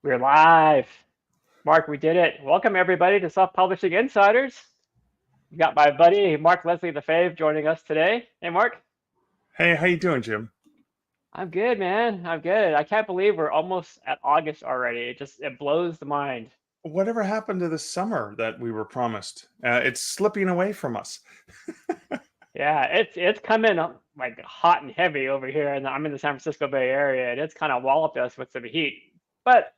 We're live. Mark, we did it. Welcome everybody to Self-Publishing Insiders. You got my buddy Mark Leslie the Fave joining us today. Hey Mark. Hey, how you doing, Jim? I'm good, man. I'm good. I can't believe we're almost at August already. It blows the mind. Whatever happened to the summer that we were promised? It's slipping away from us. Yeah, it's coming like hot and heavy over here, and I'm in the San Francisco Bay Area, and it's kind of walloped us with some heat. But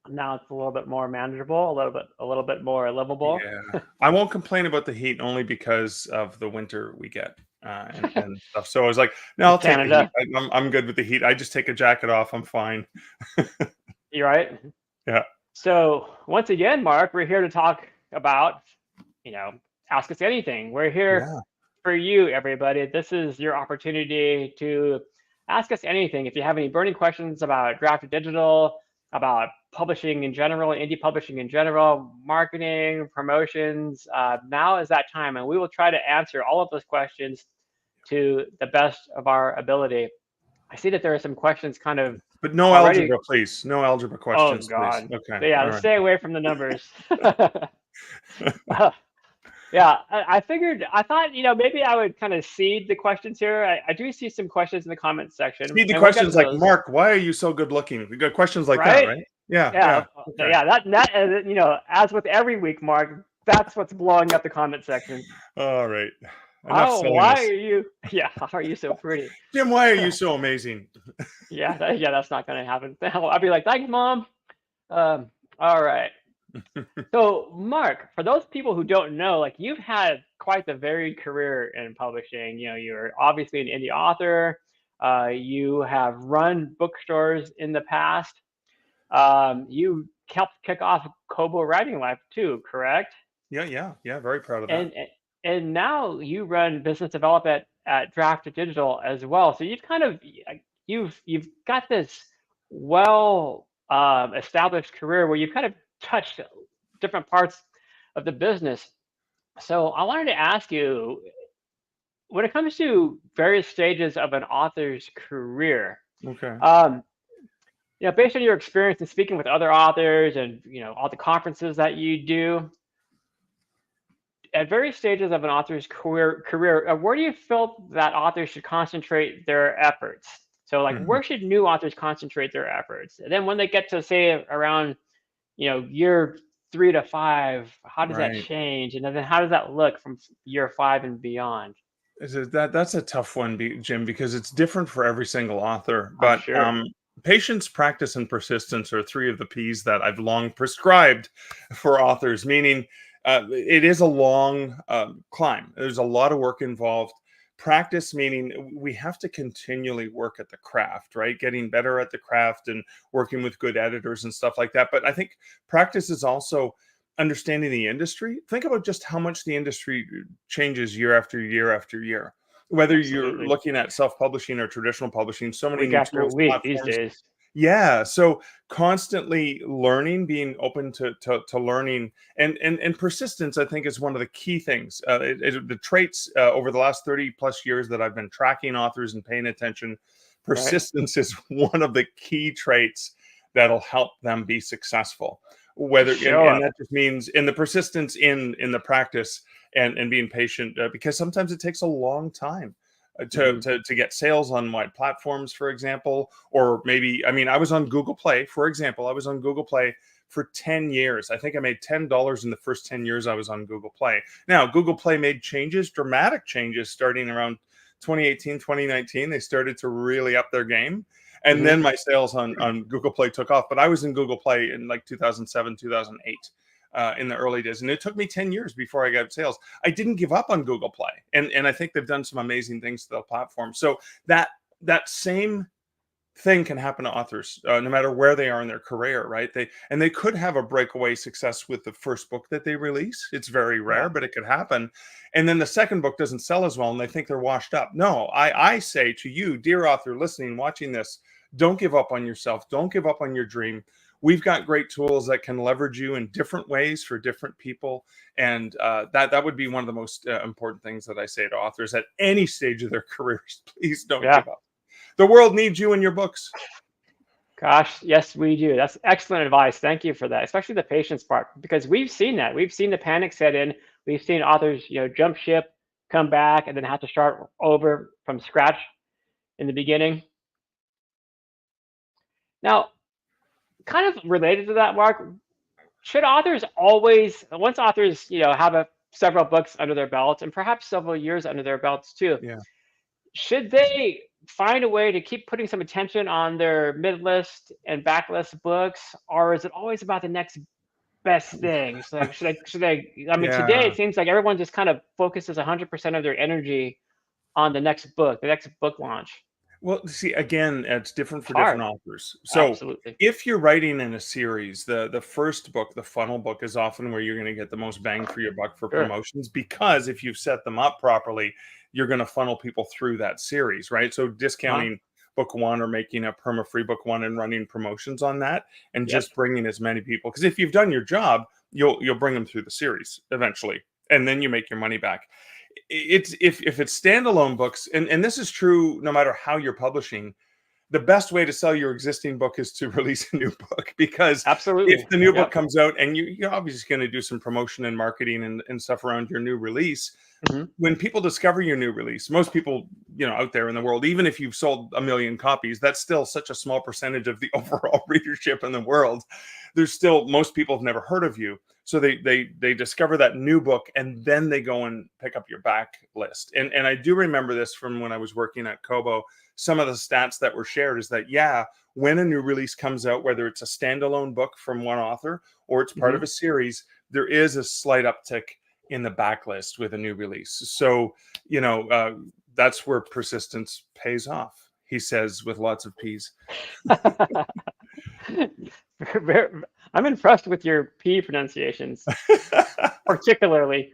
now it's a little bit more manageable, a little bit more livable. Yeah, I won't complain about the heat only because of the winter we get and stuff. So I was like, no, I'll take the heat. Canada, I'm good with the heat. I just take a jacket off. I'm fine. you right? Yeah, So once again, Mark, we're here to talk about, you know, ask us anything. We're here yeah. for you, everybody. This is your opportunity to ask us anything. If you have any burning questions about drafted digital, about publishing in general, indie publishing in general, marketing, promotions, now is that time. And we will try to answer all of those questions to the best of our ability. I see that there are some questions kind of But no already. algebra, please. No algebra Oh, questions, please. God. Okay. Yeah, All let's right. stay away from the numbers. Yeah, I figured, I thought, maybe I would kind of seed the questions here. I do see some questions in the comments section, See the and we'll get to questions like, those, Mark, why are you so good looking? We got questions like that, right? right? Yeah, Yeah, yeah. Okay. yeah, as with every week, Mark, that's what's blowing up the comment section. All right. Enough Oh, why silliness. are you, yeah, how are you so pretty? Jim, why are you so amazing? Yeah, that's not going to happen. I'll be like, thanks, Mom. All right. So, Mark, for those people who don't know, like you've had quite the varied career in publishing. You're obviously an indie author. You have run bookstores in the past. You helped kick off Kobo Writing Life too, correct? Yeah. Very proud of that. And and now you run business development at Drafted Digital as well. So you've got this well established career where you've kind of touched different parts of the business. So I wanted to ask you, when it comes to various stages of an author's career, Okay. um, based on your experience in speaking with other authors and all the conferences that you do, at various stages of an author's career, where do you feel that authors should concentrate their efforts? So, like, Mhm. where should new authors concentrate their efforts? And then when they get to say around, year 3 to 5, how does that Right. change? And then how does that look from year 5 and beyond? That's a tough one, Jim, because it's different for every single author. I'm But sure. patience, practice, and persistence are three of the P's that I've long prescribed for authors. Meaning, it is a long climb. There's a lot of work involved. Practice meaning we have to continually work at the craft, right? Getting better at the craft and working with good editors and stuff like that. But I think practice is also understanding the industry. Think about just how much the industry changes year after year after year. Whether you're Absolutely. looking at self-publishing or traditional publishing, so many Week new after tools, week these platforms. days. Yeah, so constantly learning, being open to learning, and persistence, I think, is one of the key things. The traits over the last 30 plus years that I've been tracking authors and paying attention, Right. persistence is one of the key traits that'll help them be successful. Whether Show and up. that just means in the persistence in the practice and being patient because sometimes it takes a long time Hmm. to get sales on what platforms, for example, or maybe, I mean, I was on Google Play, for example. I was on Google Play for 10 years. I think I made $10 in the first 10 years I was on Google Play. Now, Google Play made changes, dramatic changes, starting around 2018, 2019. They started to really up their game. And Hmm. then my sales on Google Play took off. But I was in Google Play in like 2007, 2008. In the early days, and it took me 10 years before I got sales. I didn't give up on Google Play, and I think they've done some amazing things to the platform. So that same thing can happen to authors, no matter where they are in their career, right? They could have a breakaway success with the first book that they release. It's very Yeah. rare, but it could happen. And then the second book doesn't sell as well, and they think they're washed up. No, I say to you, dear author, listening, watching this, don't give up on yourself. Don't give up on your dream. We've got great tools that can leverage you in different ways for different people, and that would be one of the most important things that I say to authors at any stage of their careers. Please don't Yeah. give up. The world needs you and your books. Gosh, yes, we do. That's excellent advice. Thank you for that, especially the patience part, because we've seen that. We've seen the panic set in. We've seen authors, jump ship, come back, and then have to start over from scratch in the beginning. Now, kind of related to that, Mark, should authors always, once authors, have several books under their belts and perhaps several years under their belts too, Yeah. should they find a way to keep putting some attention on their mid-list and backlist books, or is it always about the next best thing? So like, I mean, today Yeah. it seems like everyone just kind of focuses 100% of their energy on the next book, the next book launch. Well, see, again, it's different It's for different hard. authors. So Absolutely. if you're writing in a series, the first book, the funnel book, is often where you're going to get the most bang for your buck for Sure. promotions, because if you've set them up properly, you're going to funnel people through that series, right? So Huh? discounting book one or making a perma free book one and running promotions on that, and Yep. just bringing as many people, because if you've done your job, you'll bring them through the series eventually, and then you make your money back. It's if it's standalone books, and this is true no matter how you're publishing, the best way to sell your existing book is to release a new book, because if Absolutely. the new book Yep. comes out and you're obviously going to do some promotion and marketing and stuff around your new release, Hmm. when people discover your new release, most people, out there in the world, even if you've sold 1 million copies, that's still such a small percentage of the overall readership in the world. There's still, most people have never heard of you. So they discover that new book, and then they go and pick up your back list. And I do remember this from when I was working at Kobo. Some of the stats that were shared is that, yeah, when a new release comes out, whether it's a standalone book from one author or it's part Hmm. of a series, there is a slight uptick in the backlist with a new release. So, that's where persistence pays off, he says with lots of P's. I'm impressed with your P pronunciations, particularly.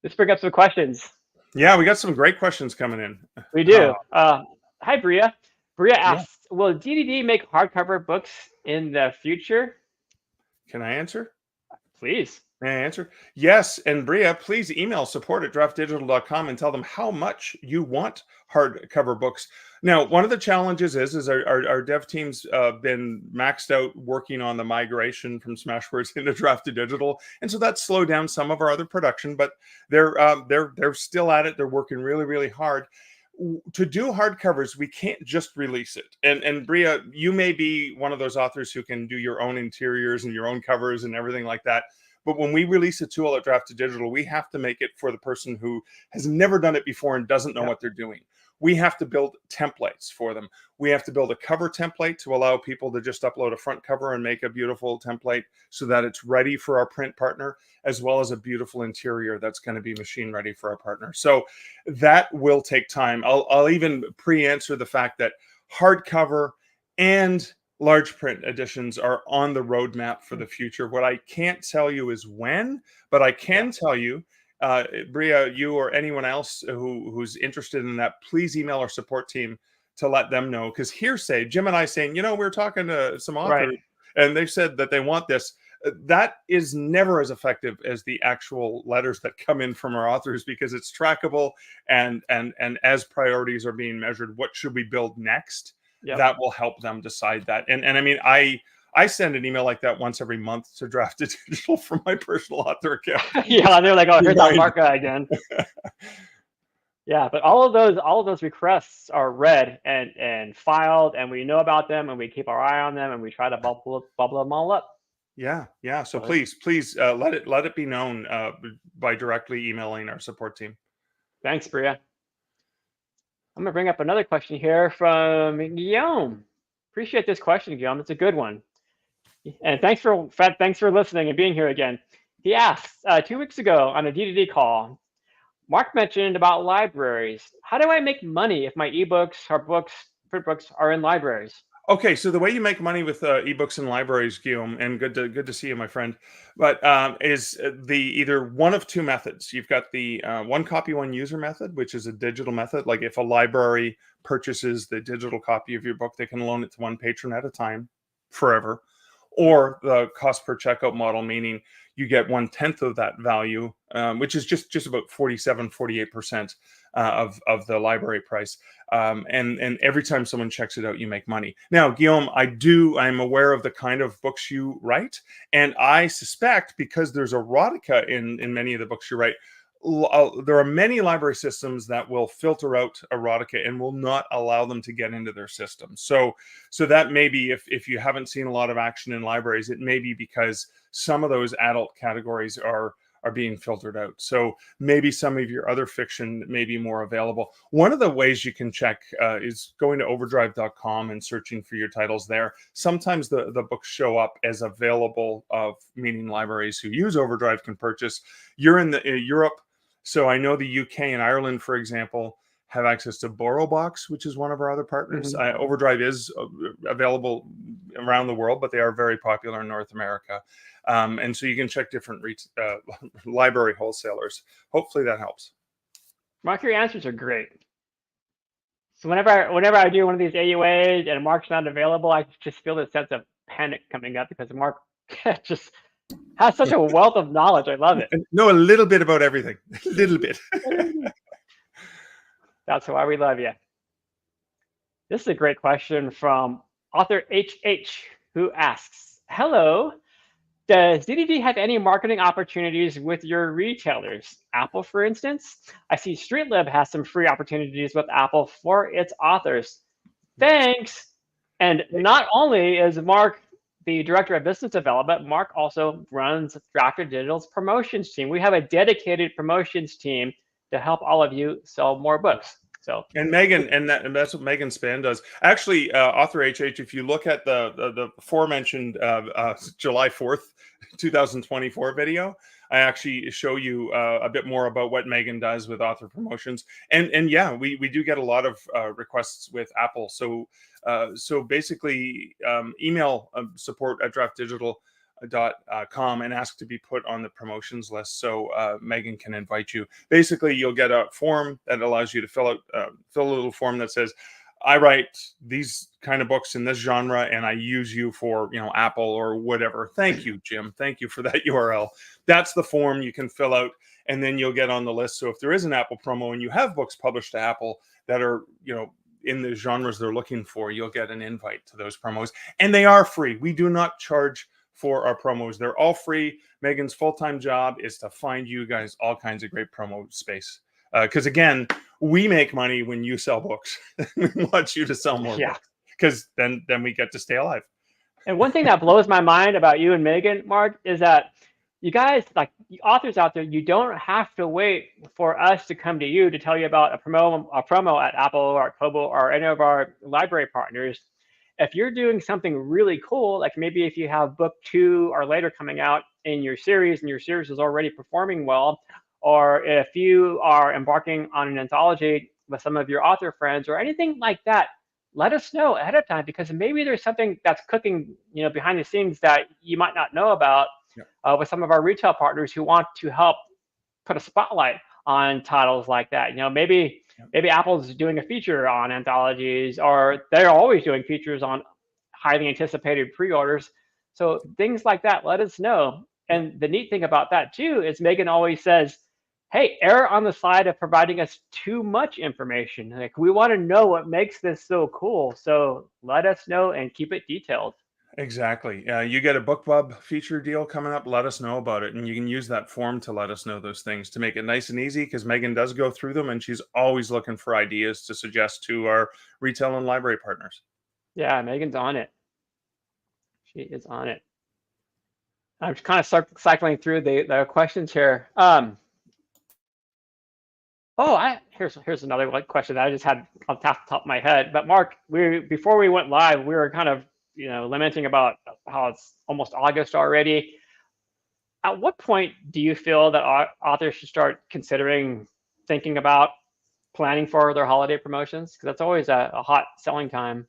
Let's bring up some questions. Yeah, we got some great questions coming in. We Uh, do. Hi, Bria. Bria yeah. asks, will DDD make hardcover books in the future? Can I answer? Please. May I answer? Yes. And Bria, please email support@draftdigital.com and tell them how much you want hardcover books. Now, one of the challenges is our dev team's been maxed out working on the migration from Smashwords into Draft to Digital, and so that's slowed down some of our other production. But they're still at it. They're working really, really hard. To do hardcovers, we can't just release it. And Bria, you may be one of those authors who can do your own interiors and your own covers and everything like that. But when we release a tool at Draft to Digital, we have to make it for the person who has never done it before and doesn't know Yep. what they're doing. We have to build templates for them. We have to build a cover template to allow people to just upload a front cover and make a beautiful template so that it's ready for our print partner, as well as a beautiful interior that's going to be machine ready for our partner. So that will take time. I'll even pre-answer the fact that hardcover and large print editions are on the roadmap for the future. What I can't tell you is when, but I can tell you, Bria, you or anyone else who's interested in that, please email our support team to let them know. Because hearsay, Jim and I saying, we were talking to some Right. authors and they said that they want this. That is never as effective as the actual letters that come in from our authors, because it's trackable, and as priorities are being measured, what should we build next? Yep. That will help them decide that. And I mean, I send an email like that once every month to Draft to Digital from my personal author account. Yeah, they're like, oh, here's that Remind- Mark guy again. Yeah, but all of those requests are read and filed, and we know about them, and we keep our eye on them, and we try to bubble them all up. Yeah. So So please let it be known by directly emailing our support team. thanks, Bria. I'm gonna bring up another question here from Guillaume. Appreciate this question, Guillaume. It's a good one. And thanks for listening and being here again. He asks, 2 weeks ago on a D2D call, Mark mentioned about libraries. How do I make money if my ebooks or print books are in libraries? Okay, so the way you make money with ebooks and libraries, Guillaume, and good to see you, my friend, but is the either one of two methods. You've got the one copy, one user method, which is a digital method. Like if a library purchases the digital copy of your book, they can loan it to one patron at a time, forever. Or the cost per checkout model, meaning you get 1/10 of that value, which is just about 47, 48% of the library price. And every time someone checks it out, you make money. Now, Guillaume, I'm aware of the kind of books you write, and I suspect because there's erotica in many of the books you write, there are many library systems that will filter out erotica and will not allow them to get into their system. So that may be, if you haven't seen a lot of action in libraries, it may be because some of those adult categories are being filtered out. So maybe some of your other fiction may be more available. One of the ways you can check is going to overdrive.com and searching for your titles there. Sometimes the books show up as available, meaning libraries who use Overdrive can purchase. You're in Europe, so I know the UK and Ireland, for example, have access to BorrowBox, which is one of our other partners. Overdrive is available around the world, but they are very popular in North America. And so you can check different library wholesalers. Hopefully that helps. Mark, your answers are great. So whenever I do one of these AUAs and Mark's not available, I just feel this sense of panic coming up because Mark just has such a wealth of knowledge. I love it. Know a little bit about everything. A little bit. That's why we love you. This is a great question from author HH, who asks, hello, does D2D have any marketing opportunities with your retailers? Apple, for instance? I see StreetLib has some free opportunities with Apple for its authors. Thanks. And not only is Mark the director of business development, Mark also runs Drafted Digital's promotions team. We have a dedicated promotions team to help all of you sell more books. So, and Megan, and that's what Megan Span does. Actually, author HH, if you look at the aforementioned July 4th, 2024 video, I actually show you a bit more about what Megan does with author promotions. And yeah, we do get a lot of requests with Apple. So basically, email support at draftdigital.com and ask to be put on the promotions list so Megan can invite you. Basically, you'll get a form that allows you to fill a little form that says, I write these kind of books in this genre and I use you for, Apple or whatever. Thank you, Jim. Thank you for that URL. That's the form you can fill out, and then you'll get on the list. So if there is an Apple promo and you have books published to Apple that are, in the genres they're looking for, you'll get an invite to those promos. And they are free. We do not charge for our promos. They're all free. Megan's full-time job is to find you guys all kinds of great promo space. Because again, we make money when you sell books. We want you to sell more books, because then we get to stay alive. And one thing that blows my mind about you and Megan, Mark, is that you guys, like authors out there, you don't have to wait for us to come to you to tell you about a promo at Apple or at Kobo or any of our library partners. If you're doing something really cool, like maybe if you have book 2 or later coming out in your series and your series is already performing well, or if you are embarking on an anthology with some of your author friends or anything like that, let us know ahead of time, because maybe there's something that's cooking, behind the scenes that you might not know about with some of our retail partners who want to help put a spotlight on titles like that. Maybe Apple's doing a feature on anthologies, or they're always doing features on highly anticipated pre-orders. So things like that, let us know. And the neat thing about that too is Megan always says, hey, err on the side of providing us too much information. Like, we want to know what makes this so cool. So let us know and keep it detailed. Exactly. You get a BookBub feature deal coming up, let us know about it. And you can use that form to let us know those things to make it nice and easy, because Megan does go through them and she's always looking for ideas to suggest to our retail and library partners. Yeah, Megan's on it. She is on it. I'm kind of cycling through the questions here. Here's another question that I just had off the top of my head. But Mark, before we went live, we were kind of lamenting about how it's almost August already. At what point do you feel that authors should start thinking about planning for their holiday promotions? Because that's always a hot selling time.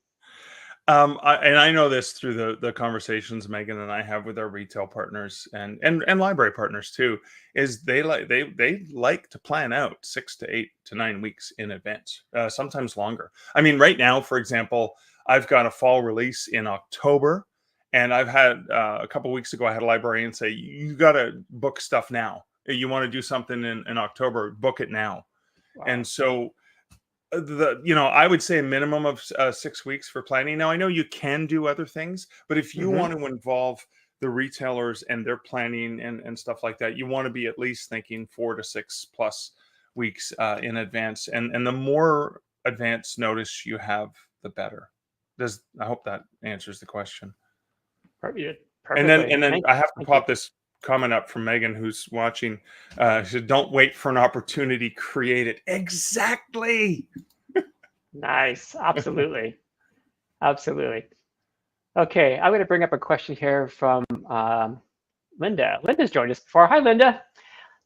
I know this through the conversations Megan and I have with our retail partners and library partners too, is they like to plan out 6 to 8 to 9 weeks in advance, sometimes longer. I mean, right now, for example, I've got a fall release in October, and I've had a couple of weeks ago, I had a librarian say, you got to book stuff now. You want to do something in October, book it now. Wow. And so I would say a minimum of 6 weeks for planning. Now I know you can do other things, but if you want to involve the retailers and their planning and stuff like that, you want to be at least thinking 4 to 6+ weeks in advance. And the more advance notice you have, the better. I hope that answers the question. Perfectly. And then I have to Thank you. pop this comment up from Megan, who's watching. She said, "Don't wait for an opportunity, create it." Exactly. Nice. Absolutely. Absolutely. Okay, I'm going to bring up a question here from Linda. Linda's joined us before. Hi, Linda.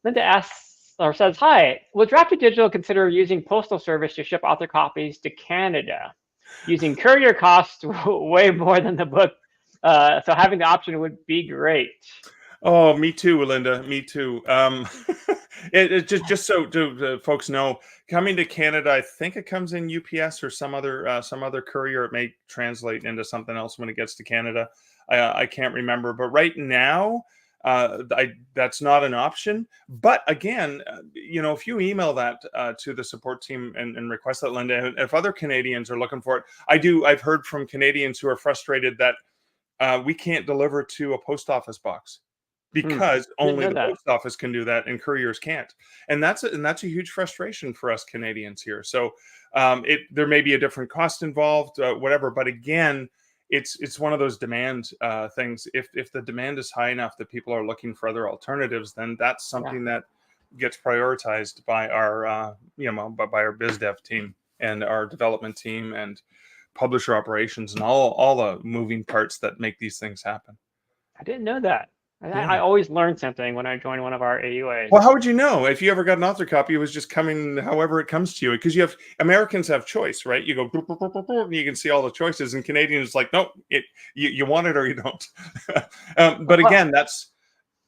Linda asks or says, "Hi, will Drafted Digital consider using postal service to ship author copies to Canada? Using courier costs way more than the book, so having the option would be great." Oh, me too, Linda. Me too. It just so folks know, coming to Canada, I think it comes in UPS or some other courier. It may translate into something else when it gets to Canada. I can't remember, but right now, that's not an option. But again, if you email that to the support team and request that, Linda, if other Canadians are looking for it, I've heard from Canadians who are frustrated that we can't deliver to a post office box, because only the post office can do that and couriers can't. And that's a huge frustration for us Canadians here. So there may be a different cost involved, whatever. But again, it's one of those demand things. If the demand is high enough that people are looking for other alternatives, then that's something that gets prioritized by our by our biz dev team and our development team and publisher operations and all the moving parts that make these things happen. I didn't know that. Yeah. I always learn something when I join one of our AUAs. Well, how would you know? If you ever got an author copy, it was just coming however it comes to you. Because Americans have choice, right? You go, and you can see all the choices. And Canadians like, nope, you want it or you don't. But again,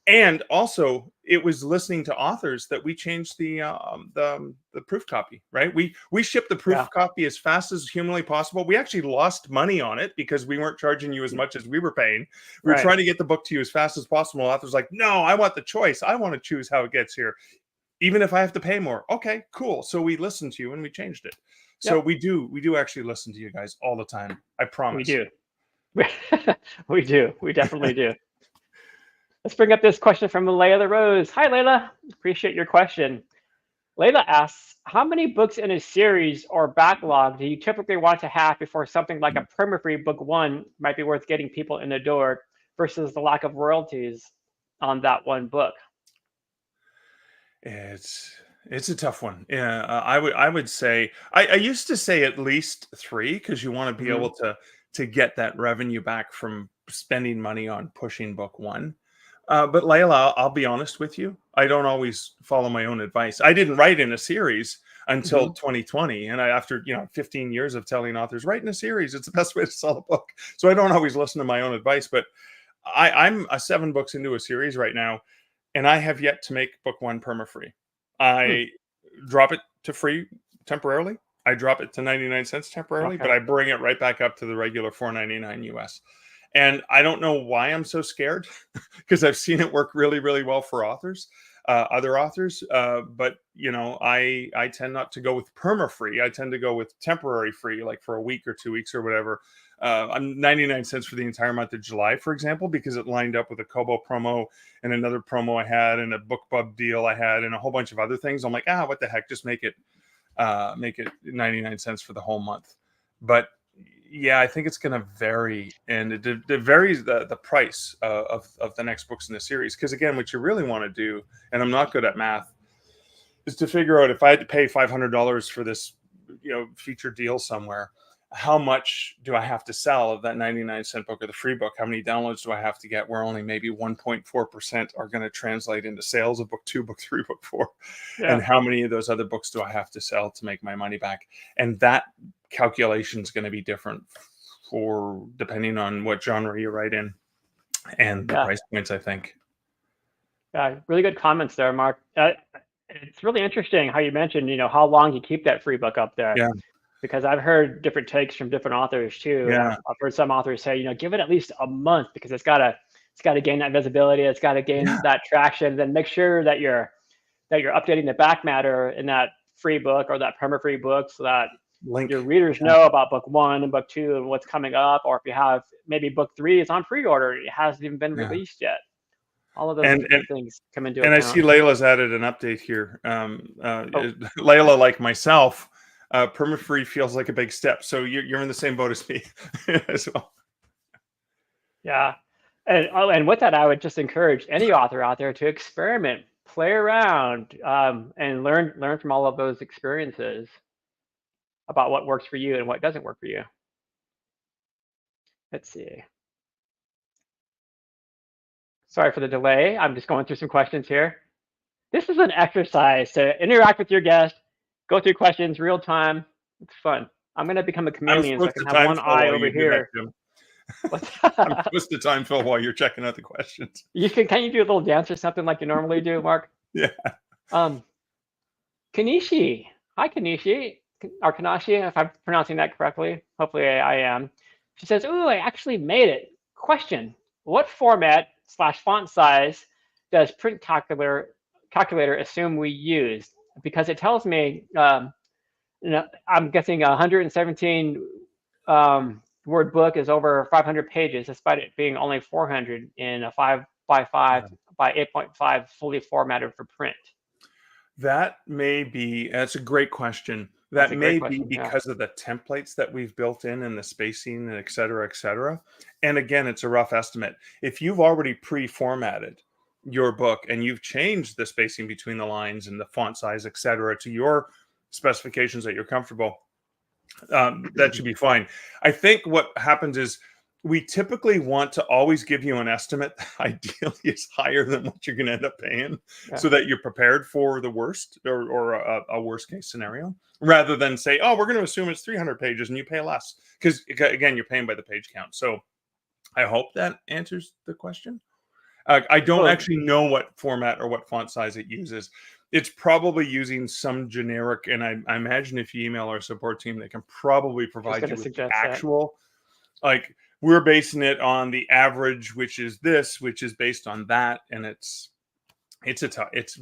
and also it was listening to authors that we changed the proof copy, right? We shipped the proof copy as fast as humanly possible. We actually lost money on it because we weren't charging you as much as we were paying. We were trying to get the book to you as fast as possible. Authors like, no, I want the choice. I want to choose how it gets here, even if I have to pay more. Okay, cool. So we listened to you and we changed it. So we do actually listen to you guys all the time. I promise. We do. We do. We definitely do. Let's bring up this question from Layla the Rose. Hi, Layla. Appreciate your question. Layla asks, how many books in a series or backlog do you typically want to have before something like a perma-free book one might be worth getting people in the door versus the lack of royalties on that one book? It's a tough one. Yeah, I would say I used to say at least 3, because you want to be able to get that revenue back from spending money on pushing book one. But Layla, I'll be honest with you. I don't always follow my own advice. I didn't write in a series until 2020. And after 15 years of telling authors, write in a series, it's the best way to sell a book. So I don't always listen to my own advice. But I'm 7 books into a series right now, and I have yet to make book one perma-free. I drop it to free temporarily. I drop it to 99 cents temporarily, but I bring it right back up to the regular $4.99 US. And I don't know why I'm so scared, because I've seen it work really, really well for authors, other authors. But I tend not to go with perma-free. I tend to go with temporary free, like for a week or 2 weeks or whatever. I'm 99 cents for the entire month of July, for example, because it lined up with a Kobo promo and another promo I had and a BookBub deal I had and a whole bunch of other things. I'm like, what the heck? Just make it 99 cents for the whole month. But yeah, I think it's going to vary, and it varies the price of the next books in the series. Because again, what you really want to do, and I'm not good at math, is to figure out if I had to pay $500 for this, feature deal somewhere, how much do I have to sell of that 99-cent book or the free book? How many downloads do I have to get where only maybe 1.4% are going to translate into sales of book 2, book 3, book 4? Yeah. And how many of those other books do I have to sell to make my money back? And that calculation is going to be different for depending on what genre you write in and the price points, I think. Yeah, really good comments there, Mark. It's really interesting how you mentioned, how long you keep that free book up there. Yeah. Because I've heard different takes from different authors too. Yeah. I've heard some authors say, give it at least a month, because it's got to gain that visibility. It's got to gain that traction. Then make sure that you're updating the back matter in that free book or that perma-free book so that Link. your readers know about book 1 and book 2 and what's coming up, or if you have maybe book 3 is on pre-order, it hasn't even been released yet. All of those And different things come into And I account. see Layla's added an update here. Oh, Layla, like myself, perma-free feels like a big step. So you're in the same boat as me as well. yeah. And with that, I would just encourage any author out there to experiment, play around, and learn from all of those experiences about what works for you and what doesn't work for you. Let's see. Sorry for the delay. I'm just going through some questions here. This is an exercise to interact with your guest, go through questions real time. It's fun. I'm going to become a I'm chameleon so I supposed can to have time one fill eye while over you do that, here. Jim. What's I'm supposed to time fill while you're checking out the questions. Can you do a little dance or something like you normally do, Mark? Yeah. Kanishi. Hi, Kanishi. Or Kanashi, if I'm pronouncing that correctly. Hopefully I am. She says, ooh, I actually made it. Question. What format / font size does print calculator assume we use? Because it tells me, I'm guessing 117 word book is over 500 pages, despite it being only 400 in a 5 by 5 by 8.5 fully formatted for print. That's a great question. That's That a great may be question, yeah. because of the templates that we've built in and the spacing and et cetera, et cetera. And again, it's a rough estimate. If you've already pre-formatted your book and you've changed the spacing between the lines and the font size, et cetera, to your specifications that you're comfortable, that should be fine. I think what happens is we typically want to always give you an estimate that ideally is higher than what you're going to end up paying, so that you're prepared for the worst or a worst case scenario, rather than say, oh, we're going to assume it's 300 pages and you pay less, because again, you're paying by the page count. So I hope that answers the question. I don't actually know what format or what font size it uses. It's probably using some generic, and I imagine if you email our support team, they can probably provide you with the actual, like, we're basing it on the average, which is this, which is based on that. And it's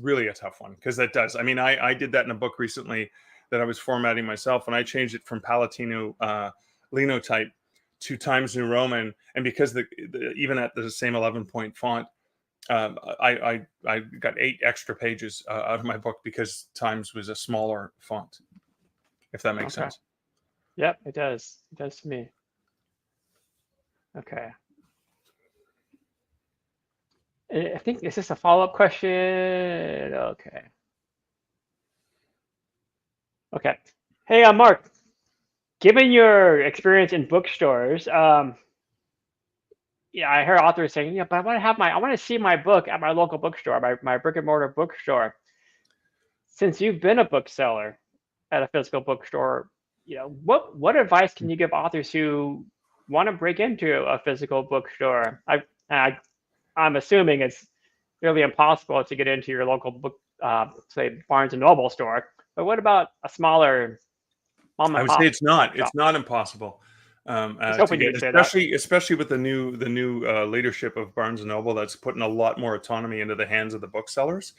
really a tough one, because that does. I mean, I did that in a book recently that I was formatting myself, and I changed it from Palatino Linotype to Times New Roman. And because even at the same 11-point font, I got 8 extra pages out of my book because Times was a smaller font, if that makes sense. Yep, it does. It does to me. Okay. I think, is this a follow-up question? Okay. Okay. Hey, Mark, given your experience in bookstores, yeah, I hear authors saying, yeah, but I want to see my book at my local bookstore, my brick and mortar bookstore. Since you've been a bookseller at a physical bookstore, what advice can you give authors who want to break into a physical bookstore? I'm assuming it's nearly impossible to get into your local book, say Barnes and Noble store. But what about a smaller mom I and would say pop it's not. shop? It's not impossible hoping to you get, would say that. especially with the new leadership of Barnes and Noble that's putting a lot more autonomy into the hands of the booksellers.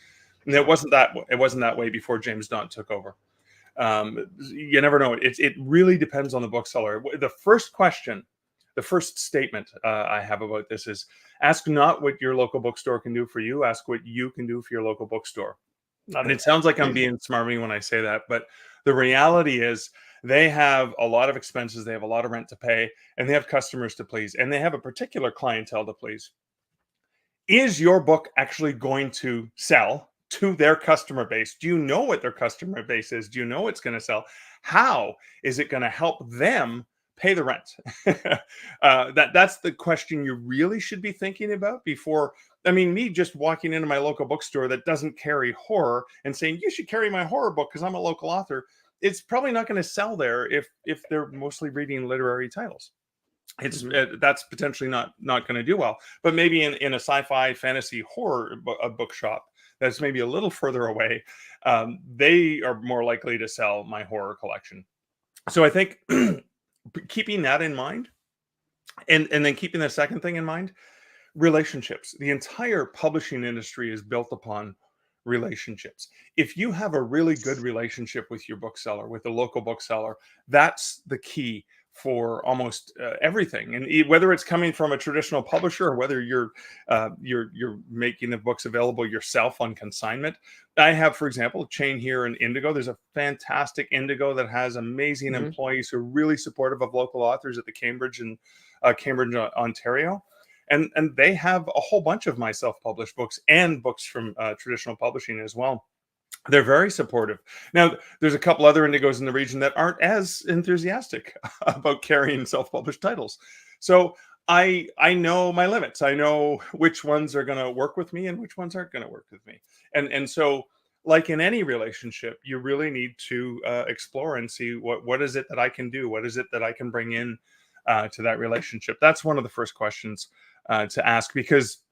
And it wasn't that way before James Daunt took over. You never know. It really depends on the bookseller. The first statement I have about this is, ask not what your local bookstore can do for you. Ask what you can do for your local bookstore. And it sounds like I'm being smarmy when I say that, but the reality is they have a lot of expenses, they have a lot of rent to pay, and they have customers to please, and they have a particular clientele to please. Is your book actually going to sell to their customer base? Do you know what their customer base is? Do you know it's going to sell? How is it going to help them pay the rent? That's the question you really should be thinking about before. I mean, me just walking into my local bookstore that doesn't carry horror and saying, you should carry my horror book because I'm a local author. It's probably not going to sell there if they're mostly reading literary titles. It's that's potentially not going to do well. But maybe in a sci-fi, fantasy, horror bookshop that's maybe a little further away, they are more likely to sell my horror collection. So I think keeping that in mind, and then keeping the second thing in mind, relationships. The entire publishing industry is built upon relationships. If you have a really good relationship with your bookseller, with the local bookseller, that's the key for almost everything. And whether it's coming from a traditional publisher or whether you're making the books available yourself on consignment. I have, for example, a chain here in Indigo. There's a fantastic Indigo that has amazing employees who are really supportive of local authors at the Cambridge and Cambridge, Ontario. And they have a whole bunch of my self-published books and books from traditional publishing as well. They're very supportive. Now, there's a couple other Indigos in the region that aren't as enthusiastic about carrying self-published titles. So I know my limits. I know which ones are going to work with me and which ones aren't going to work with me. And so, like in any relationship, you really need to explore and see what is it that I can do? What is it that I can bring in to that relationship? That's one of the first questions to ask, because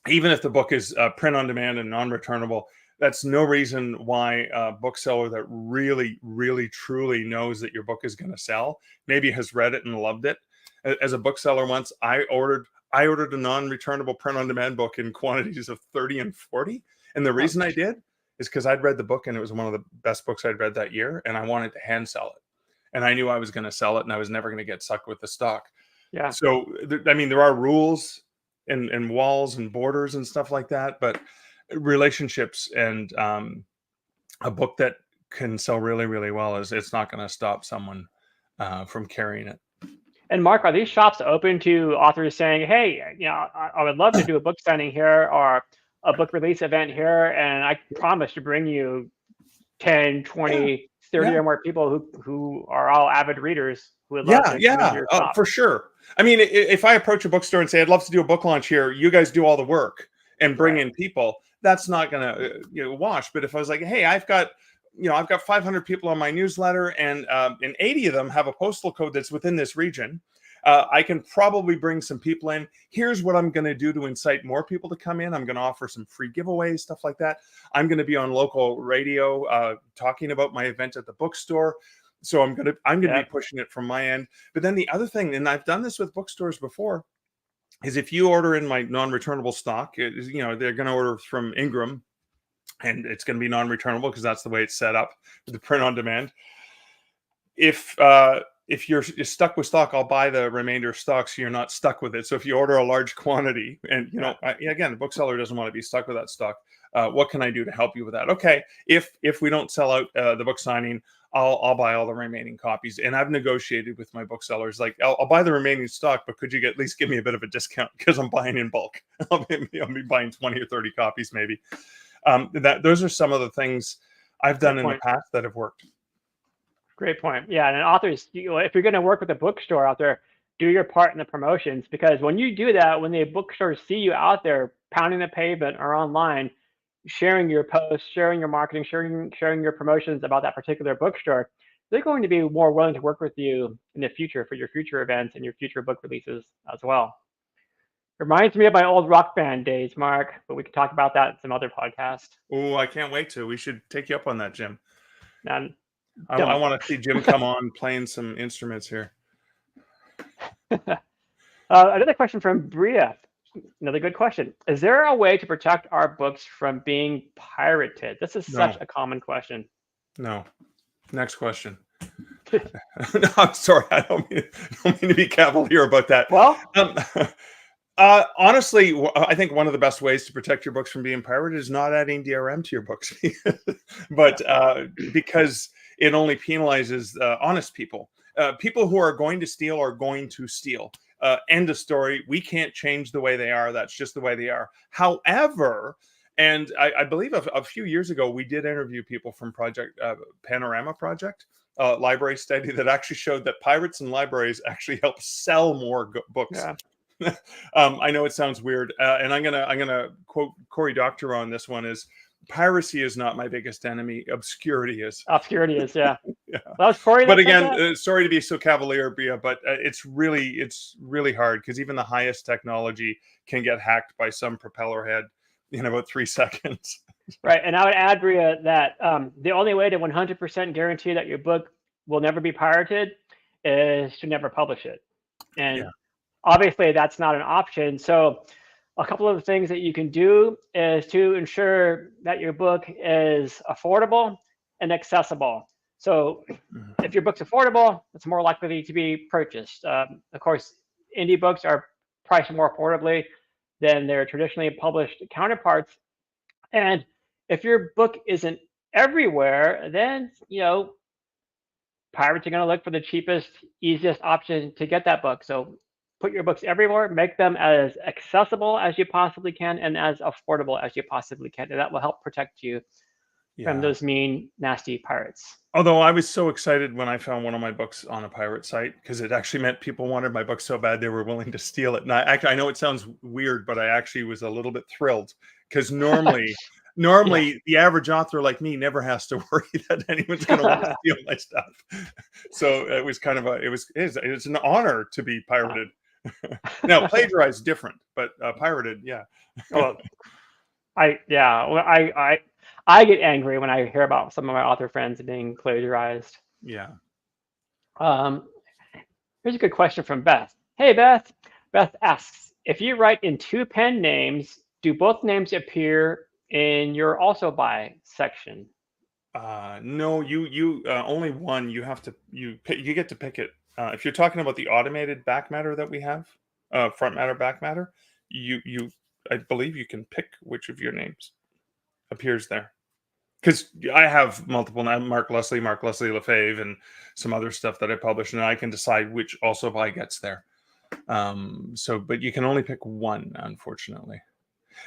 even if the book is print on demand and non-returnable, that's no reason why a bookseller that really, really, truly knows that your book is going to sell, maybe has read it and loved it. As a bookseller once, I ordered a non-returnable print on demand book in quantities of 30 and 40. And the reason I did is because I'd read the book and it was one of the best books I'd read that year, and I wanted to hand sell it. And I knew I was going to sell it and I was never going to get sucked with the stock. Yeah. So, I mean, there are rules and walls and borders and stuff like that, but relationships and a book that can sell really, really well it's not going to stop someone from carrying it. And Mark, are these shops open to authors saying, hey, I would love to do a book signing here or a book release event here, and I promise to bring you 10, 20, 30 or more people who are all avid readers who would love to come into your shop? For sure. I mean, if I approach a bookstore and say, I'd love to do a book launch here, you guys do all the work and bring in people, that's not going to wash. But if I was like, hey, I've got 500 people on my newsletter, and 80 of them have a postal code that's within this region, I can probably bring some people in. Here's what I'm going to do to incite more people to come in. I'm going to offer some free giveaways, stuff like that. I'm going to be on local radio talking about my event at the bookstore. So I'm going to be pushing it from my end. But then the other thing, and I've done this with bookstores before, is if you order in my non-returnable stock, they're going to order from Ingram, and it's going to be non-returnable because that's the way it's set up with the print on demand. If you're stuck with stock, I'll buy the remainder of stock so you're not stuck with it. So if you order a large quantity, and again, the bookseller doesn't want to be stuck with that stock, what can I do to help you with that? Okay, if we don't sell out the book signing, I'll buy all the remaining copies. And I've negotiated with my booksellers, like, I'll buy the remaining stock, but could you at least give me a bit of a discount because I'm buying in bulk? I'll be buying 20 or 30 copies maybe. Those are some of the things I've done in the past that have worked. Great point. Yeah, and authors, if you're going to work with a bookstore out there, do your part in the promotions, because when you do that, when the bookstores see you out there pounding the pavement or online, sharing your posts, sharing your marketing, sharing your promotions about that particular bookstore, they're going to be more willing to work with you in the future for your future events and your future book releases as well. Reminds me of my old rock band days, Mark, but we can talk about that in some other podcast. Oh, I can't wait to. We should take you up on that, Jim. And I want to see Jim come on playing some instruments here. Another question from Bria. Another good question. Is there a way to protect our books from being pirated? This is such a common question. No. Next question. No, I'm sorry. I don't mean to be cavalier about that. Well, honestly, I think one of the best ways to protect your books from being pirated is not adding DRM to your books, but because it only penalizes honest people. People who are going to steal are going to steal. End of story. We can't change the way they are. That's just the way they are. However, and I believe a few years ago, we did interview people from Panorama Project, library study that actually showed that pirates and libraries actually help sell more books. Yeah. I know it sounds weird, and I'm gonna quote Cory Doctorow on this one: is piracy is not my biggest enemy. Obscurity is. Obscurity is, yeah. Yeah. That was Cory. But again, sorry to be so cavalier, Bria, but it's really hard, because even the highest technology can get hacked by some propeller head in about 3 seconds. Right, and I would add, Bria, that the only way to 100% guarantee that your book will never be pirated is to never publish it, and obviously that's not an option. So a couple of things that you can do is to ensure that your book is affordable and accessible. So if your book's affordable, it's more likely to be purchased. Of course, indie books are priced more affordably than their traditionally published counterparts. And if your book isn't everywhere, then, pirates are going to look for the cheapest, easiest option to get that book. So put your books everywhere, make them as accessible as you possibly can and as affordable as you possibly can. And that will help protect you from Yeah. those mean, nasty pirates. Although I was so excited when I found one of my books on a pirate site, because it actually meant people wanted my book so bad they were willing to steal it. And I know it sounds weird, but I actually was a little bit thrilled, because normally Yeah. the average author like me never has to worry that anyone's going to want to steal my stuff. So it was kind of it's an honor to be pirated. Now plagiarized different, but pirated, yeah. Well, I get angry when I hear about some of my author friends being plagiarized. Yeah. Here's a good question from Beth. Hey, Beth. Beth asks, if you write in 2 pen names, do both names appear in your also by section? No, you only one. You have to you get to pick it. If you're talking about the automated back matter that we have, front matter, back matter, you I believe you can pick which of your names appears there. Because I have multiple now, Mark Leslie Lefebvre, and some other stuff that I publish, and I can decide which also by gets there. But you can only pick one, unfortunately.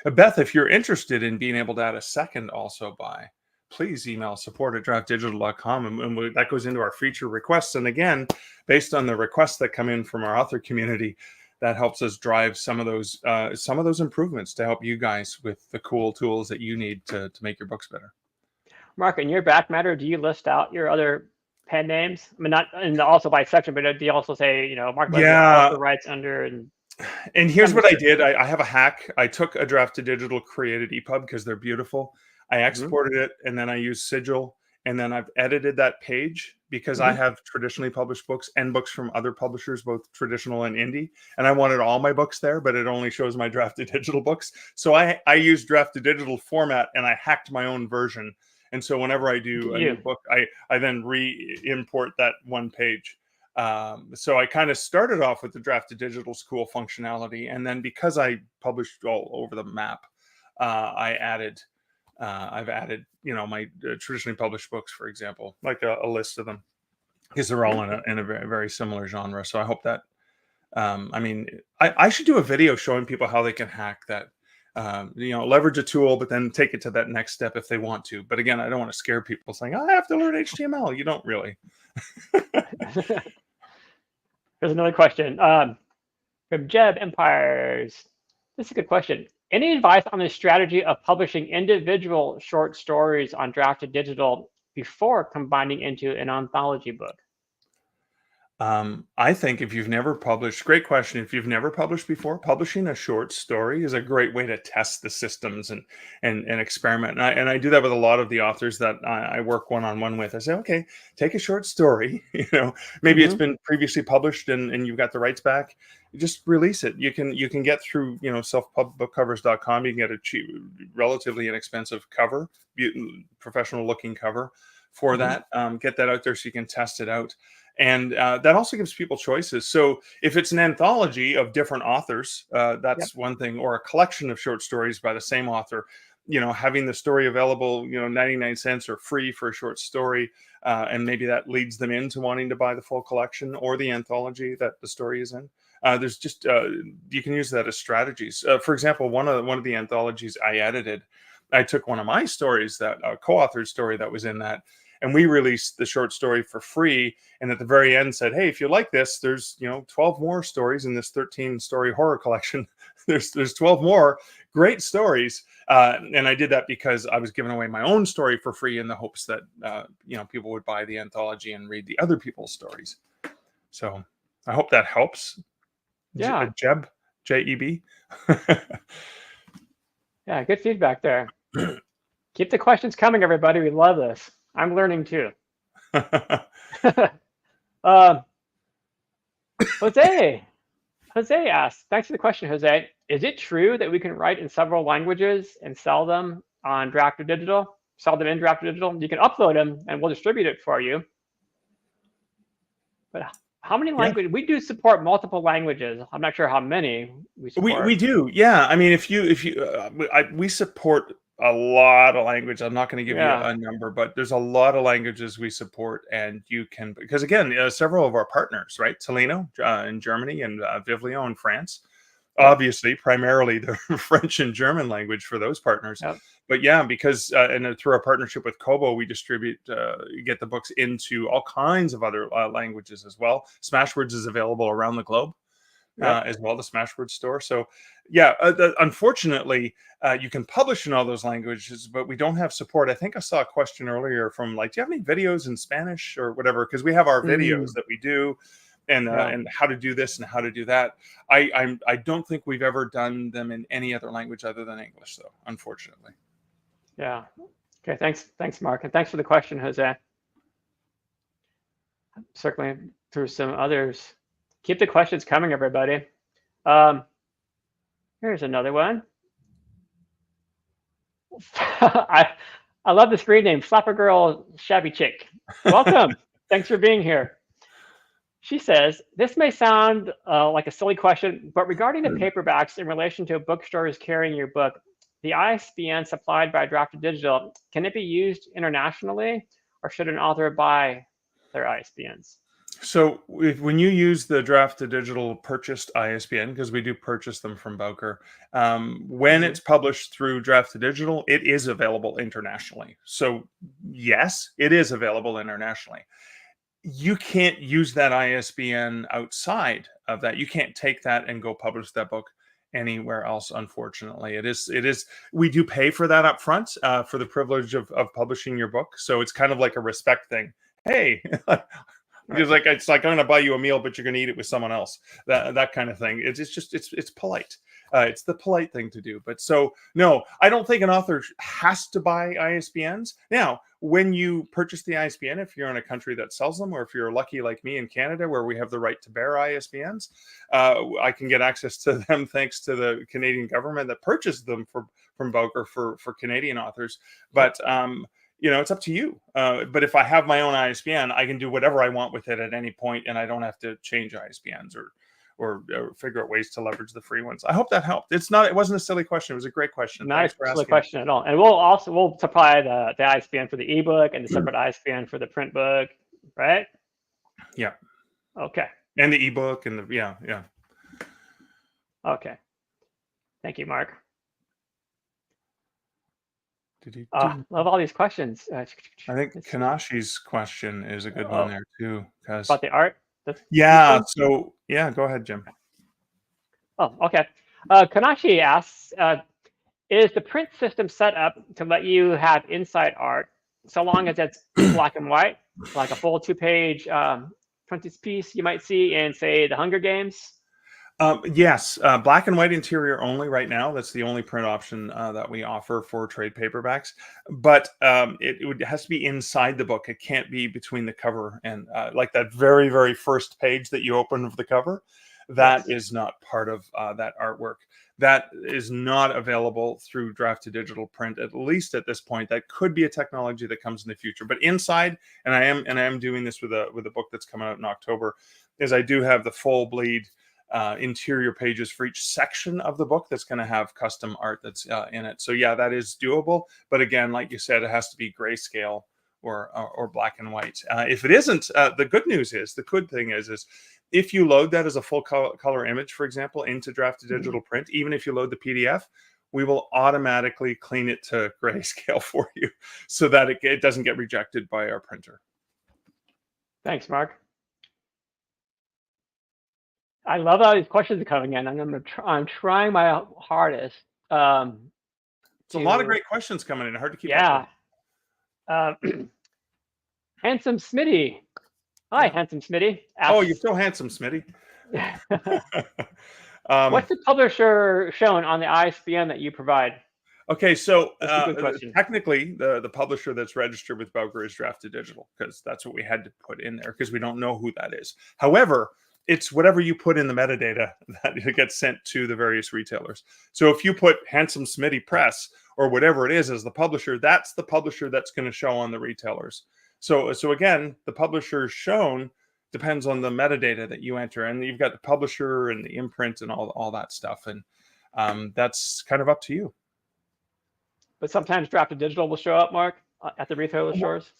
Beth, if you're interested in being able to add a second also by, please email support@draftdigital.com, and that goes into our feature requests. And again, based on the requests that come in from our author community, that helps us drive some of those improvements to help you guys with the cool tools that you need to make your books better. Mark, in your back matter, do you list out your other pen names? I mean, not in the also by section, but do you also say, Mark Leslie also writes under? And here's what I did. I have a hack. I took a Draft to Digital created EPUB because they're beautiful. I exported it, and then I used Sigil, and then I've edited that page because I have traditionally published books and books from other publishers, both traditional and indie. And I wanted all my books there, but it only shows my Draft to Digital books. So I used Draft to Digital format, and I hacked my own version. And so whenever I do a new book, I then re-import that one page. So I kind of started off with the Draft to Digital's cool functionality, and then because I published all over the map, I've added my traditionally published books, for example, like a list of them, because they're all in a very, very similar genre. So I hope that I should do a video showing people how they can hack that. Leverage a tool, but then take it to that next step if they want to. But again, I don't want to scare people saying, I have to learn HTML. You don't really. Here's another question from Jeb Empires. This is a good question. Any advice on the strategy of publishing individual short stories on Draft to Digital before combining into an anthology book? I think if you've never published, great question. If you've never published before, publishing a short story is a great way to test the systems and experiment. And I do that with a lot of the authors that I work one-on-one with. I say, okay, take a short story. Maybe it's been previously published and you've got the rights back. Just release it. You can get through selfpubbookcovers.com. You can get a cheap, relatively inexpensive cover, professional looking cover for that. Get that out there so you can test it out. And that also gives people choices. So if it's an anthology of different authors, that's one thing, or a collection of short stories by the same author, having the story available, 99 cents or free for a short story. And maybe that leads them into wanting to buy the full collection or the anthology that the story is in. There's just, you can use that as strategies. For example, one of the anthologies I edited, I took one of my stories, that co-authored story that was in that, and we released the short story for free. And at the very end said, hey, if you like this, there's 12 more stories in this 13-story horror collection. there's 12 more great stories. And I did that because I was giving away my own story for free in the hopes that people would buy the anthology and read the other people's stories. So I hope that helps. Yeah. Jeb, J-E-B. Yeah, good feedback there. Keep the questions coming, everybody. We love this. I'm learning too. Jose, Jose asks, thanks for the question, Jose. Is it true that we can write in several languages and sell them on Draft to Digital? Sell them in Draft to Digital? You can upload them and we'll distribute it for you. But how many languages? We do support multiple languages. I'm not sure how many we support. We do, yeah. I mean, we support a lot of language. I'm not going to give you a number, but there's a lot of languages we support, and you can, because again, several of our partners, right? Tolino in Germany and Vivleo in France. Obviously, primarily the French and German language for those partners. Yep. But yeah, because and through our partnership with Kobo, we distribute, get the books into all kinds of other languages as well. Smashwords is available around the globe. As well, the Smashwords store. So yeah, unfortunately, you can publish in all those languages, but we don't have support. I think I saw a question earlier from like, do you have any videos in Spanish or whatever? Because we have our videos that we do, and how to do this and how to do that. I don't think we've ever done them in any other language other than English, though, unfortunately. Yeah. Okay. Thanks, Mark, and thanks for the question, Jose. Circling through some others. Keep the questions coming, everybody. Here's another one. I love the screen name, Flapper Girl Shabby Chick. Welcome. Thanks for being here. She says, this may sound like a silly question, but regarding the paperbacks in relation to bookstores carrying your book, the ISBN supplied by Draft to Digital, can it be used internationally, or should an author buy their ISBNs? So when you use the Draft to Digital purchased ISBN, because we do purchase them from Bowker, when it's published through Draft to Digital, it is available internationally. So yes, it is available internationally. You can't use that ISBN outside of that. You can't take that and go publish that book anywhere else, unfortunately. It is we do pay for that up front, for the privilege of publishing your book. So it's kind of like a respect thing. Hey, it's like I'm going to buy you a meal, but you're going to eat it with someone else. That kind of thing. It's polite. It's the polite thing to do. But so no, I don't think an author has to buy ISBNs. Now, when you purchase the ISBN, if you're in a country that sells them, or if you're lucky like me in Canada, where we have the right to bear ISBNs, I can get access to them thanks to the Canadian government that purchased them from Bowker for Canadian authors. But it's up to you. But if I have my own ISBN, I can do whatever I want with it at any point, and I don't have to change ISBNs or figure out ways to leverage the free ones. I hope that helped. It wasn't a silly question. It was a great question. Not a silly question at all. And we'll supply the ISBN for the ebook and the separate ISBN for the print book, right? Yeah. Okay. And the ebook and yeah. Okay. Thank you, Mark. Love all these questions. I think Kanashi's question is a good one there too. About the art? Yeah. So yeah, go ahead, Jim. Oh, okay. Kanashi asks, is the print system set up to let you have inside art so long as it's black and white, like a full 2-page frontispiece you might see in, say, the Hunger Games? Yes, black and white interior only right now. That's the only print option that we offer for trade paperbacks. But it has to be inside the book. It can't be between the cover and like that very, very first page that you open of the cover. That is not part of that artwork. That is not available through Draft to Digital print, at least at this point. That could be a technology that comes in the future. But inside, and I am doing this with a book that's coming out in October, is I do have the full bleed interior pages for each section of the book that's going to have custom art that's in it. So yeah, that is doable. But again, like you said, it has to be grayscale or black and white. If it isn't, the good news is, the good thing is if you load that as a full color image, for example, into Draft to Digital print, even if you load the PDF, we will automatically clean it to grayscale for you so that it doesn't get rejected by our printer. Thanks, Mark. I love how these questions are coming in. I'm trying my hardest. It's a lot of great questions coming in. Hard to keep up with. Handsome Smitty. Hi, Handsome Smitty. Oh, you're so handsome, Smitty. What's the publisher shown on the ISBN that you provide? Okay, so technically, the publisher that's registered with Bowker is Draft to Digital, because that's what we had to put in there, because we don't know who that is. However, it's whatever you put in the metadata that gets sent to the various retailers. So if you put Handsome Smitty Press or whatever it is as the publisher, that's the publisher that's going to show on the retailers. So again, the publisher shown depends on the metadata that you enter, and you've got the publisher and the imprint and all that stuff, and that's kind of up to you. But sometimes Drafted Digital will show up, Mark, at the retailer stores.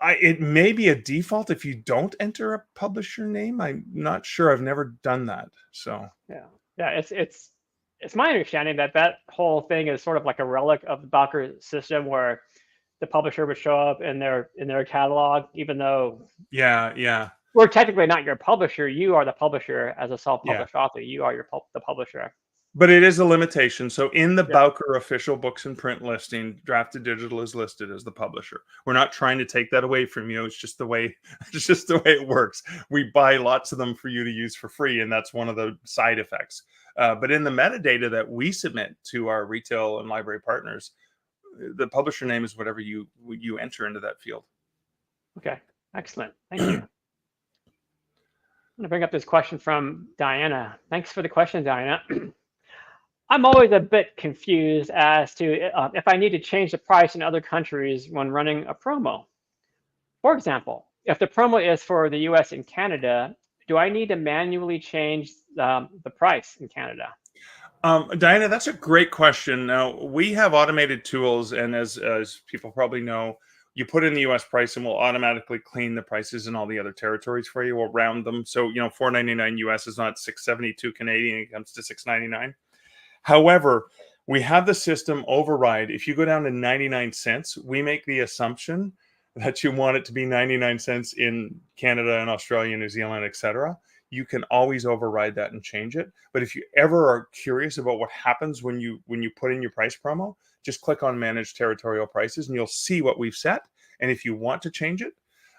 It may be a default if you don't enter a publisher name. I'm not sure. I've never done that. So yeah, it's my understanding that whole thing is sort of like a relic of the Barcode system, where the publisher would show up in their catalog, even though we're technically not your publisher. You are the publisher as a self-published author. You are the publisher. But it is a limitation. So in the Bowker official books and print listing, Drafted Digital is listed as the publisher. We're not trying to take that away from you. It's just the way it works. We buy lots of them for you to use for free, and that's one of the side effects. But in the metadata that we submit to our retail and library partners, the publisher name is whatever you enter into that field. Okay, excellent. Thank you. I'm going to bring up this question from Diana. Thanks for the question, Diana. I'm always a bit confused as to if I need to change the price in other countries when running a promo. For example, if the promo is for the US and Canada, do I need to manually change the price in Canada? Diana, that's a great question. Now, we have automated tools, and as people probably know, you put in the US price and we'll automatically clean the prices in all the other territories for you. We'll round them. So, $4.99 US is not $6.72 Canadian, it comes to $6.99. However, we have the system override. If you go down to 99 cents, we make the assumption that you want it to be 99 cents in Canada and Australia, New Zealand, etc. You can always override that and change it. But if you ever are curious about what happens when you put in your price promo, just click on Manage Territorial Prices and you'll see what we've set. And if you want to change it,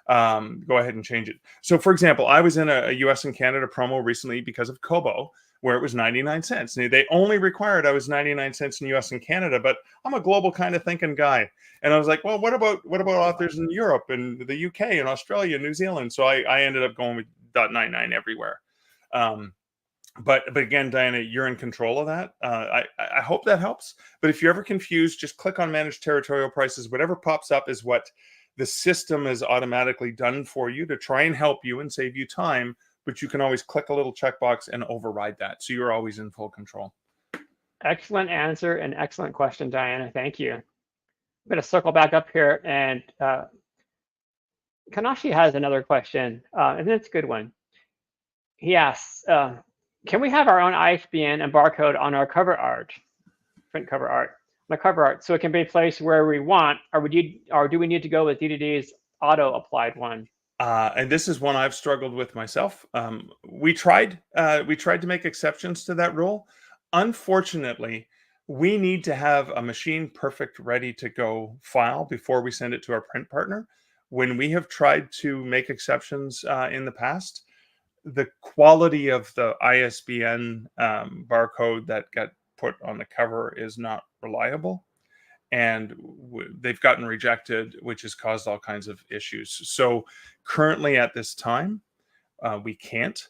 go ahead and change it. So, for example, I was in a US and Canada promo recently because of Kobo, where it was 99 cents. They only required I was 99 cents in US and Canada, but I'm a global kind of thinking guy. And I was like, well, what about authors in Europe and the UK and Australia, New Zealand? So I ended up going with .99 everywhere. But again, Diana, you're in control of that. I hope that helps. But if you're ever confused, just click on Manage Territorial Prices. Whatever pops up is what the system has automatically done for you to try and help you and save you time. But you can always click a little checkbox and override that. So you're always in full control. Excellent answer and excellent question, Diana. Thank you. I'm going to circle back up here, and Kanashi has another question, and it's a good one. He asks, can we have our own ISBN and barcode on our cover art, print cover art, on the cover art, so it can be placed where we want, or do we need to go with D2D's auto-applied one? And this is one I've struggled with myself. We tried to make exceptions to that rule. Unfortunately, we need to have a machine perfect, ready to go file before we send it to our print partner. When we have tried to make exceptions in the past, the quality of the ISBN barcode that got put on the cover is not reliable. And they've gotten rejected, which has caused all kinds of issues. So currently at this time, we can't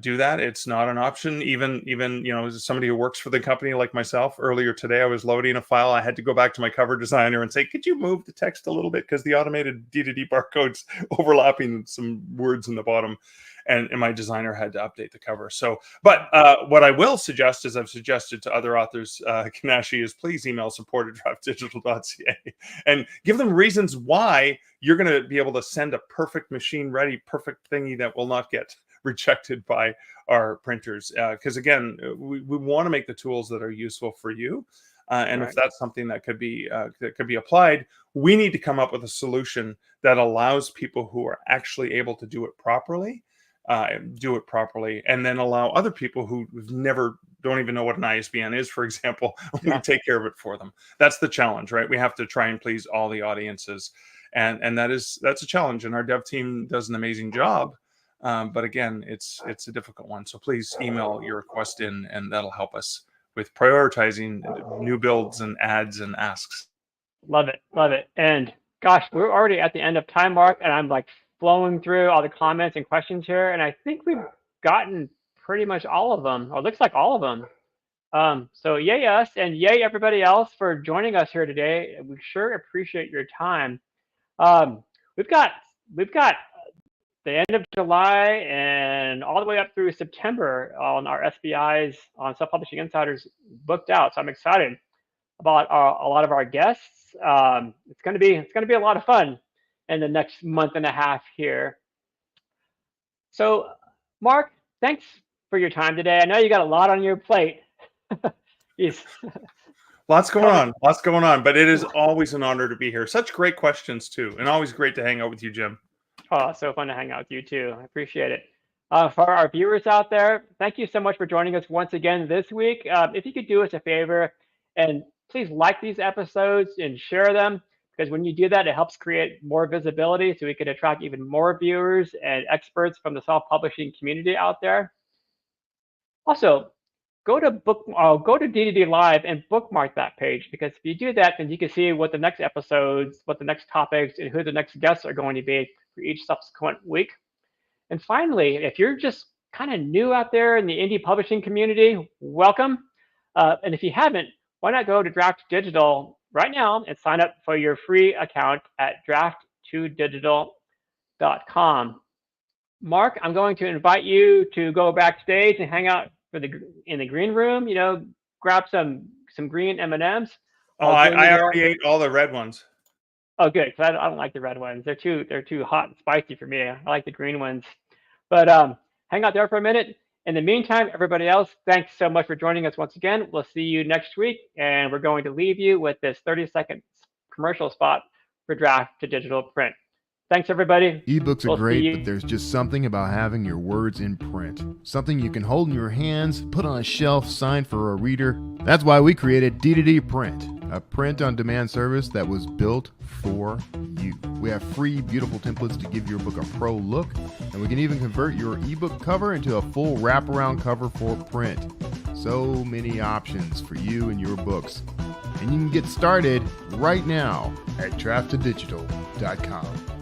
do that. It's not an option. Even as somebody who works for the company like myself, earlier today, I was loading a file. I had to go back to my cover designer and say, could you move the text a little bit? Because the automated D2D barcode's overlapping some words in the bottom. And my designer had to update the cover. So, but what I will suggest, as I've suggested to other authors, Kanashi, is please email support@draftdigital.ca and give them reasons why you're going to be able to send a perfect machine-ready, perfect thingy that will not get rejected by our printers. Because again, we want to make the tools that are useful for you. And if that's something that could be applied, we need to come up with a solution that allows people who are actually able to do it properly, and then allow other people who don't even know what an ISBN is, for example, we take care of it for them. That's the challenge, right? We have to try and please all the audiences, and that's a challenge. And our dev team does an amazing job, but again, it's a difficult one. So please email your request in, and that'll help us with prioritizing new builds and ads and asks. Love it, love it. And gosh, we're already at the end of time, Mark, and I'm like flowing through all the comments and questions here, and I think we've gotten pretty much all of them, or it looks like all of them. So yay us, and yay everybody else for joining us here today. We sure appreciate your time. We've got the end of July and all the way up through September on our SBIs on Self Publishing Insiders booked out. So I'm excited about a lot of our guests. It's going to be a lot of fun in the next month and a half here. So, Mark, thanks for your time today. I know you got a lot on your plate. Lots going on, but it is always an honor to be here. Such great questions too, and always great to hang out with you, Jim. Oh, so fun to hang out with you too. I appreciate it. For our viewers out there, thank you so much for joining us once again this week. If you could do us a favor and please like these episodes and share them, because when you do that, it helps create more visibility so we can attract even more viewers and experts from the self-publishing community out there. Also, go to D2D Live and bookmark that page, because if you do that, then you can see what the next episodes, what the next topics, and who the next guests are going to be for each subsequent week. And finally, if you're just kind of new out there in the indie publishing community, welcome. And if you haven't, why not go to Draft Digital right now and sign up for your free account at draft2digital.com. Mark, I'm going to invite you to go backstage and hang out in the green room. You know, grab some green M&Ms. Oh, I already ate all the red ones. Oh, good, because I don't like the red ones. They're too hot and spicy for me. I like the green ones. But hang out there for a minute. In the meantime, everybody else, thanks so much for joining us once again. We'll see you next week, and we're going to leave you with this 30-second commercial spot for Draft to Digital Print. Thanks, everybody. Ebooks are great, but there's just something about having your words in print. Something you can hold in your hands, put on a shelf, sign for a reader. That's why we created D2D Print, a print-on-demand service that was built for you. We have free, beautiful templates to give your book a pro look, and we can even convert your ebook cover into a full wraparound cover for print. So many options for you and your books. And you can get started right now at draft2digital.com.